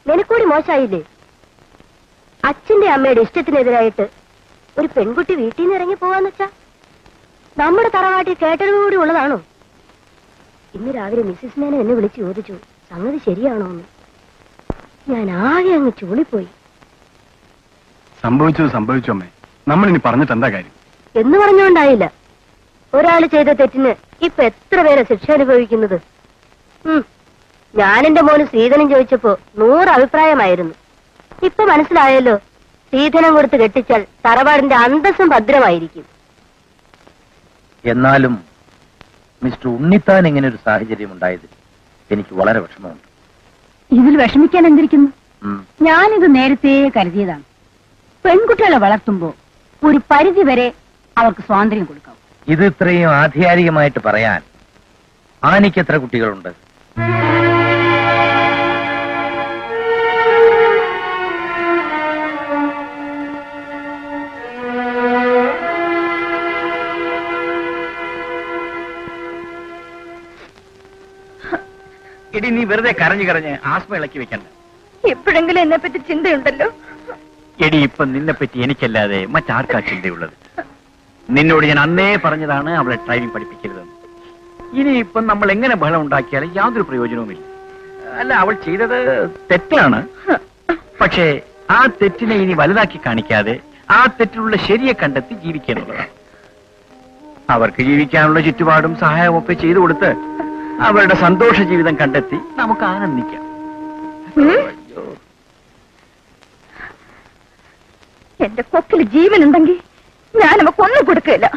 നിനക്കൂടി മോശമായില്ലേ? അച്ഛന്റെ അമ്മയുടെ ഇഷ്ടത്തിനെതിരായിട്ട് ഒരു പെൺകുട്ടി വീട്ടിൽ നിന്ന് ഇറങ്ങി പോവാന്ന് വെച്ചാ നമ്മുടെ തറവാട്ടിൽ കേട്ടറിവ് കൂടി ഉള്ളതാണോ? ഇന്ന് രാവിലെ മിസ്സിസ് മേനൻ എന്നെ വിളിച്ച് ചോദിച്ചു സംഗതി ശരിയാണോ എന്ന്. ഞാൻ ആകെ അങ്ങ് ചൂളിപ്പോയി. സംഭവിച്ചു അമ്മേ. നമ്മളിനി പറഞ്ഞിട്ട് എന്താ കാര്യം? എന്ന് പറഞ്ഞുകൊണ്ടായില്ല. ഒരാൾ ചെയ്ത തെറ്റിന് ഇപ്പൊ എത്ര പേരെ ശിക്ഷ അനുഭവിക്കുന്നത്. ഞാനെന്റെ മോന് സ്ത്രീധനം ചോദിച്ചപ്പോ 100 അഭിപ്രായമായിരുന്നു. ഇപ്പൊ മനസ്സിലായല്ലോ, സ്ത്രീധനം കൊടുത്ത് കെട്ടിച്ചാൽ തറവാടിന്റെ അന്തസ്സും ഭദ്രമായിരിക്കും. എന്നാലും മിസ്റ്റർ ഉണ്ണിത്താൻ ഇങ്ങനെ ഒരു സാഹചര്യം ഉണ്ടായത് എനിക്ക് വളരെ വിഷമമുണ്ട്. ഇതിൽ വിഷമിക്കാൻ എന്തിരിക്കുന്നു? ഞാനിത് നേരത്തെ കരുതിയതാണ്. പെൺകുട്ടികളെ വളർത്തുമ്പോ ഒരു പരിധി വരെ അവർക്ക് സ്വാതന്ത്ര്യം കൊടുക്കാം. ഇത് ഇത്രയും ആധികാരികമായിട്ട് പറയാൻ ആനിക്ക് എത്ര കുട്ടികളുണ്ട്? എടി, നീ വെറുതെ കരഞ്ഞ് ആസ്മ ഇളക്കി വെക്കണ്ട. എപ്പോഴെങ്കിലും എന്നെ പറ്റി ചിന്തയുണ്ടല്ലോ? എടി, ഇപ്പൊ നിന്നെപ്പറ്റി എനിക്കല്ലാതെ മറ്റാർക്കാ ചിന്തയുള്ളത്? നിന്നോട് ഞാൻ അന്നേ പറഞ്ഞതാണ് അവളെ ഡ്രൈവിംഗ് പഠിപ്പിക്കരുതെന്ന്. ഇനി ഇപ്പം നമ്മൾ എങ്ങനെ ബഹളം ഉണ്ടാക്കിയാലും യാതൊരു പ്രയോജനവുമില്ല. അല്ല, അവൾ ചെയ്തത് തെറ്റാണ്. പക്ഷേ ആ തെറ്റിനെ ഇനി വലുതാക്കി കാണിക്കാതെ ആ തെറ്റിലുള്ള ശരിയെ കണ്ടെത്തി ജീവിക്കുക എന്നുള്ളതാണ്. അവർക്ക് ജീവിക്കാനുള്ള ചുറ്റുപാടും സഹായവും ഒക്കെ ചെയ്തു കൊടുത്ത് അവരുടെ സന്തോഷ ജീവിതം കണ്ടെത്തി നമുക്ക് ആനന്ദിക്കാം. എന്റെ കൊക്കിൽ ജീവനുണ്ടെങ്കിൽ ഞാൻ അവക്കൊന്നും കൊടുക്കില്ല.